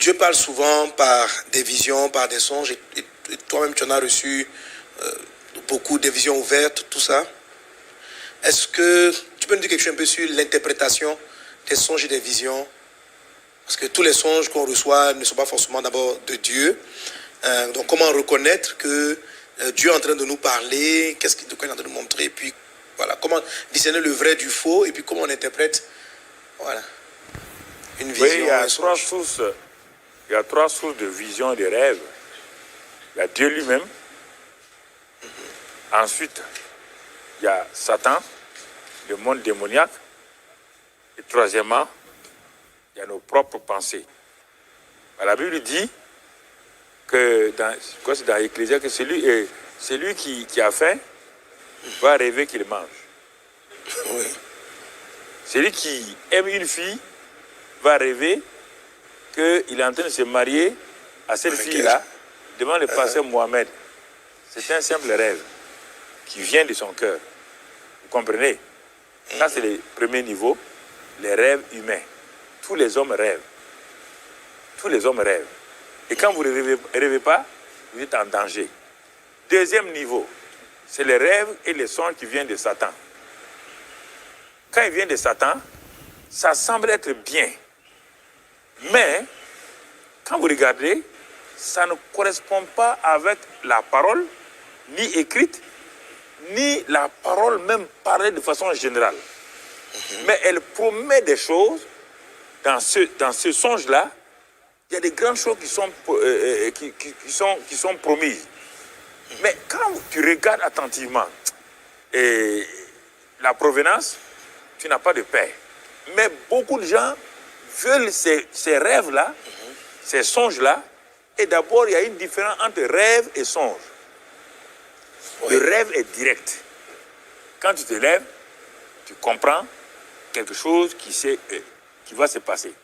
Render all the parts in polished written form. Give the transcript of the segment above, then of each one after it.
Dieu parle souvent par des visions, par des songes, et toi-même tu en as reçu beaucoup de visions ouvertes, tout ça. Est-ce que tu peux nous dire quelque chose un peu sur l'interprétation des songes et des visions? Parce que tous les songes qu'on reçoit ne sont pas forcément d'abord de Dieu. Donc comment reconnaître que Dieu est en train de nous parler, qu'est-ce qu'il est en train de nous montrer, puis voilà, comment discerner le vrai du faux, et puis comment on interprète voilà, une vision. Oui, il y a trois sources de vision et de rêve. Il y a Dieu lui-même. Ensuite, il y a Satan, le monde démoniaque. Et troisièmement, il y a nos propres pensées. La Bible dit que dans Ecclésiaste, que celui qui a faim va rêver qu'il mange. Oui. Celui qui aime une fille va rêver qu'il est en train de se marier à cette fille-là devant le pasteur Mohamed. C'est un simple rêve qui vient de son cœur. Vous comprenez? Ça, c'est le premier niveau, les rêves humains. Tous les hommes rêvent. Tous les hommes rêvent. Et quand vous ne rêvez pas, vous êtes en danger. Deuxième niveau, c'est les rêves et les songes qui viennent de Satan. Quand ils viennent de Satan, ça semble être bien. Mais, quand vous regardez, ça ne correspond pas avec la parole, ni écrite, ni la parole même parlée de façon générale. Mais elle promet des choses. Dans ce songe-là, il y a des grandes choses qui sont promises. Mais quand tu regardes attentivement la provenance, tu n'as pas de paix. Mais beaucoup de gens veulent ces rêves-là, ces songes-là. Et d'abord, il y a une différence entre rêve et songe. Oui. Le rêve est direct. Quand tu te lèves, tu comprends quelque chose qui va se passer.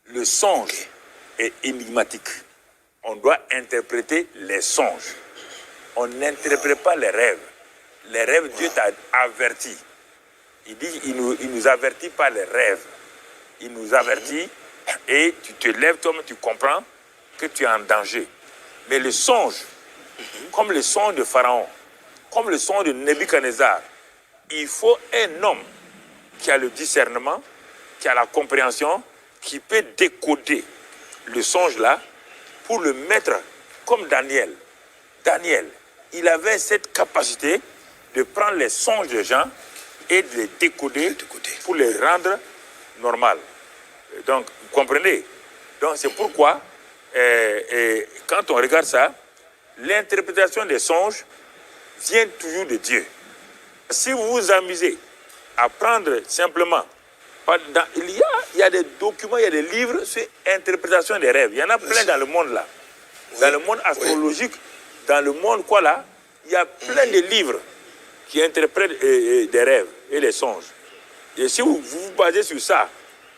Le songe est énigmatique. On doit interpréter les songes. On n'interprète pas les rêves. Les rêves, Dieu t'a averti. Il dit, il nous avertit par les rêves. Il nous avertit et tu te lèves, toi-même, tu comprends que tu es en danger. Mais le songe, comme le songe de Pharaon, comme le songe de Nebuchadnezzar, il faut un homme qui a le discernement, qui a la compréhension, qui peut décoder le songe-là pour le mettre comme Daniel. Daniel, il avait cette capacité de prendre les songes des gens et de les décoder pour les rendre normales. Donc, vous comprenez? Donc, c'est pourquoi, quand on regarde ça, l'interprétation des songes vient toujours de Dieu. Si vous vous amusez à prendre simplement, il y a des documents, il y a des livres sur l'interprétation des rêves. Il y en a plein dans le monde là. Dans le monde astrologique, dans le monde quoi là, il y a plein de livres qui interprètent des rêves et les songes. Et si vous vous basez sur ça,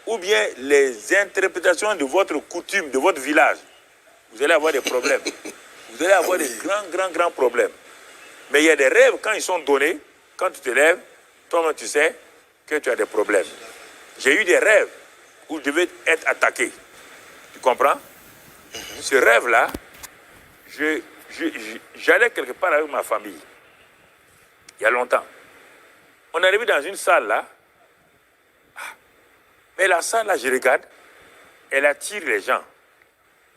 ou bien les interprétations de votre coutume, de votre village, vous allez avoir des problèmes. Vous allez avoir des grands problèmes. Mais il y a des rêves, quand ils sont donnés, quand tu te lèves, toi-même tu sais que tu as des problèmes. J'ai eu des rêves où je devais être attaqué. Tu comprends? Ce rêve-là, j'allais quelque part avec ma famille. Il y a longtemps. On est arrivé dans une salle là. Mais la salle là, je regarde, elle attire les gens.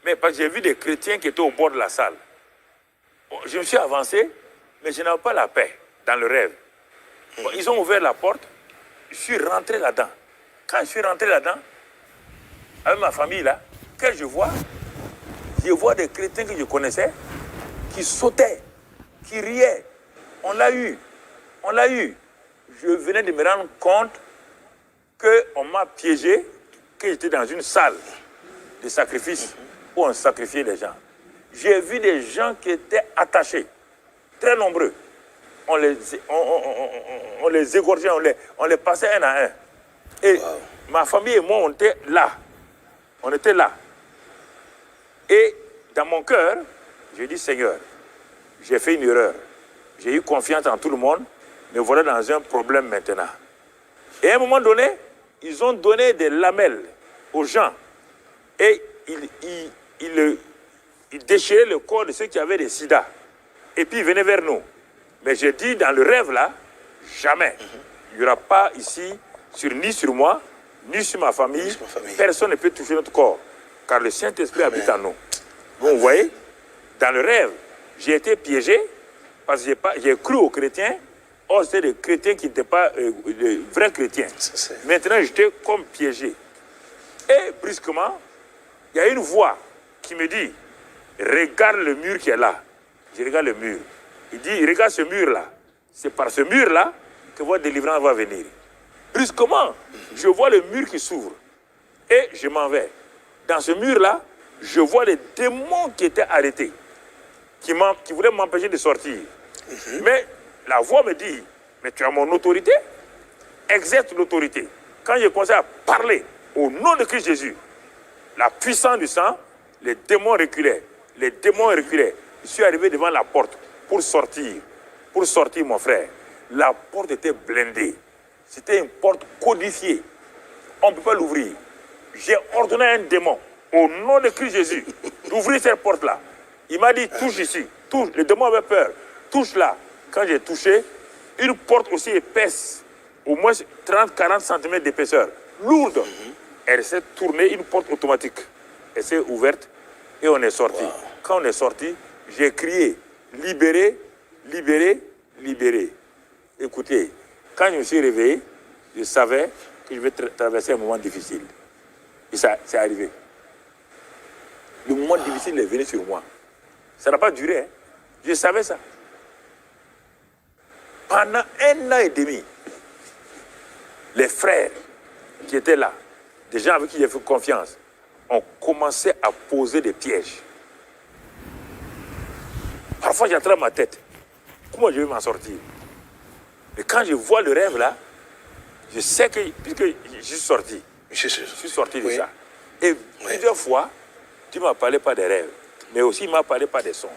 Mais parce que j'ai vu des chrétiens qui étaient au bord de la salle. Je me suis avancé, mais je n'avais pas la paix dans le rêve. Bon, ils ont ouvert la porte, je suis rentré là-dedans. Quand je suis rentré là-dedans, avec ma famille là, que je vois des chrétiens que je connaissais qui sautaient, qui riaient. On l'a eu. Je venais de me rendre compte qu'on m'a piégé, que j'étais dans une salle de sacrifice où on sacrifiait les gens. J'ai vu des gens qui étaient attachés, très nombreux. On les égorgeait, on les passait un à un. Et ma famille et moi, on était là. On était là. Et dans mon cœur, j'ai dit, Seigneur, j'ai fait une erreur. J'ai eu confiance en tout le monde, mais voilà dans un problème maintenant. Et à un moment donné, ils ont donné des lamelles aux gens. Et il déchirait le corps de ceux qui avaient des sida. Et puis il venait vers nous. Mais j'ai dit dans le rêve là, jamais. Il n'y aura pas ici, ni sur moi, ni sur ma famille. Personne ne peut toucher notre corps. Car le Saint-Esprit habite en nous. Bon, vous voyez, dans le rêve, j'ai été piégé parce que j'ai cru aux chrétiens. Or, c'était des chrétiens qui n'étaient pas de vrais chrétiens. Maintenant, j'étais comme piégé. Et brusquement, il y a une voix qui me dit, regarde le mur qui est là. Je regarde le mur. Il dit, regarde ce mur-là. C'est par ce mur-là que votre délivrance va venir. Brusquement, je vois le mur qui s'ouvre. Et je m'en vais. Dans ce mur-là, je vois les démons qui étaient arrêtés, qui voulaient m'empêcher de sortir. Mais la voix me dit, mais tu as mon autorité, exerce l'autorité. Quand j'ai commencé à parler au nom de Christ Jésus, la puissance du sang, les démons reculaient. Les démons reculaient. Je suis arrivé devant la porte pour sortir. Pour sortir, mon frère. La porte était blindée. C'était une porte codifiée. On ne peut pas l'ouvrir. J'ai ordonné à un démon, au nom de Christ Jésus, d'ouvrir cette porte-là. Il m'a dit, touche ici. Touche. Le démon avait peur. Touche là. Quand j'ai touché, une porte aussi épaisse, au moins 30-40 cm d'épaisseur, lourde. Elle s'est tournée, une porte automatique. Elle s'est ouverte et on est sorti. Wow. Quand on est sorti, j'ai crié, libéré, libéré, libéré. Écoutez, quand je me suis réveillé, je savais que je vais traverser un moment difficile. Et ça, c'est arrivé. Le moment difficile est venu sur moi. Ça n'a pas duré, hein. Je savais ça. Pendant 1 an et demi, les frères qui étaient là, des gens avec qui j'ai fait confiance, ont commencé à poser des pièges. Parfois, j'attrape ma tête. Comment je vais m'en sortir? Mais quand je vois le rêve là, je sais que, puisque je suis sorti, je suis sorti de ça. Et plusieurs fois, tu ne m'as parlé pas des rêves, mais aussi il m'a parlé pas des songes.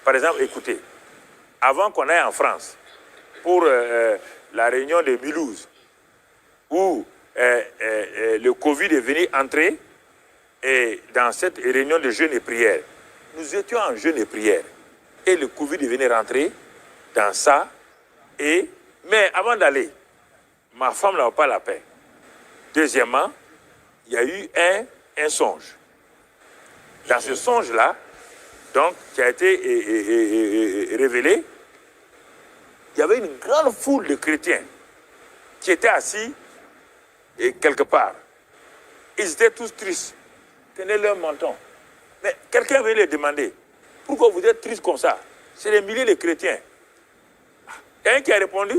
Par exemple, écoutez, avant qu'on aille en France, pour la réunion de Mulhouse, où le Covid est venu entrer et dans cette réunion de jeûne et prière, nous étions en jeûne et prière. Et le Covid est venu rentrer dans ça. Mais avant d'aller, ma femme n'avait pas la paix. Deuxièmement, il y a eu un songe. Dans ce songe-là, donc, qui a été révélé, il y avait une grande foule de chrétiens qui étaient assis quelque part. Ils étaient tous tristes, tenaient leur menton. Mais quelqu'un veut les demander, pourquoi vous êtes tristes comme ça? C'est des milliers de chrétiens. Il y a un qui a répondu,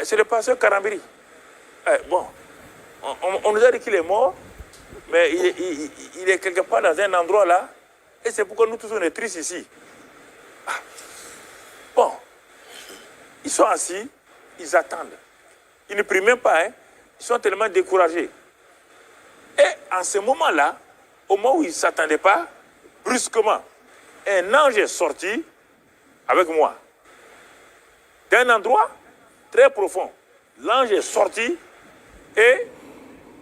c'est le pasteur Karambiri. Bon, on nous a dit qu'il est mort, mais il est quelque part dans un endroit là, et c'est pourquoi nous tous on est tristes ici. Bon, ils sont assis, ils attendent. Ils ne prient même pas, hein. Ils sont tellement découragés. Et en ce moment-là, au moment où ils ne s'attendaient pas, brusquement, un ange est sorti avec moi. D'un endroit très profond. L'ange est sorti et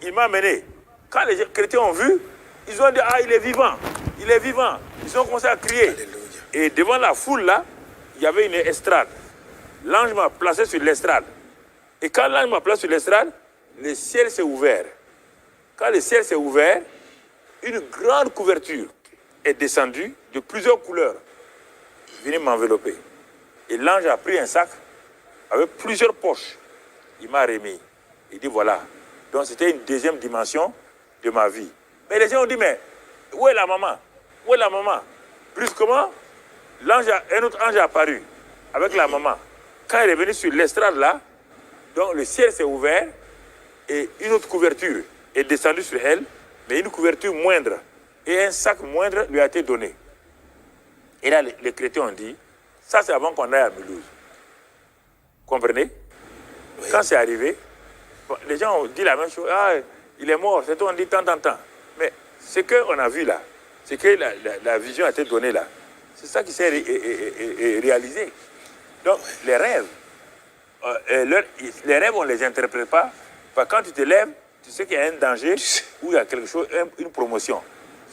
il m'a mené. Quand les chrétiens ont vu, ils ont dit, ah, il est vivant, il est vivant. Ils ont commencé à crier. Alléluia. Et devant la foule là, il y avait une estrade. L'ange m'a placé sur l'estrade. Et quand l'ange m'a placé sur l'estrade, le ciel s'est ouvert. Quand le ciel s'est ouvert, une grande couverture est descendue de plusieurs couleurs, venue m'envelopper. Et l'ange a pris un sac avec plusieurs poches. Il m'a remis. Il dit voilà. Donc c'était une deuxième dimension de ma vie. Mais les gens ont dit, mais où est la maman? Où est la maman? Brusquement, un autre ange est apparu avec la maman. Quand elle est venue sur l'estrade là, donc le ciel s'est ouvert et une autre couverture est descendue sur elle, mais une couverture moindre. Et un sac moindre lui a été donné. Et là, les chrétiens ont dit, ça c'est avant qu'on aille à Mulhouse. Comprenez? Oui. Quand c'est arrivé, bon, les gens ont dit la même chose. Ah, il est mort, c'est tout, on dit tant. Mais ce qu'on a vu là, c'est que la vision a été donnée là. C'est ça qui s'est réalisé. Donc, les rêves, on ne les interprète pas. Quand tu te lèves, Tu sais qu'il y a un danger ou il y a quelque chose, une promotion.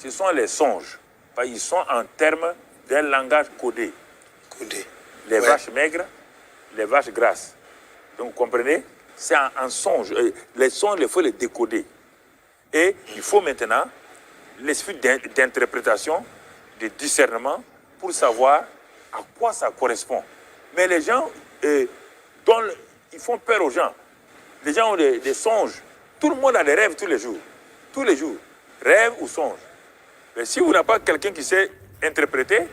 Ce sont les songes. Ils sont en termes d'un langage codé. Codé. Les vaches maigres, les vaches grasses. Donc, vous comprenez? C'est un songe. Les songes, il faut les décoder. Et il faut maintenant l'esprit d'interprétation, de discernement, pour savoir à quoi ça correspond. Mais les gens, ils font peur aux gens. Les gens ont des songes. Tout le monde a des rêves tous les jours. Tous les jours. Rêve ou songe. Mais si vous n'avez pas quelqu'un qui sait interpréter,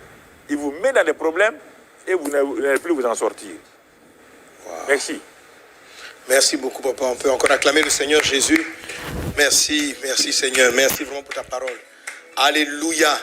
il vous met dans des problèmes et vous n'allez plus vous en sortir. Wow. Merci. Merci beaucoup, papa. On peut encore acclamer le Seigneur Jésus. Merci, merci Seigneur. Merci vraiment pour ta parole. Alléluia.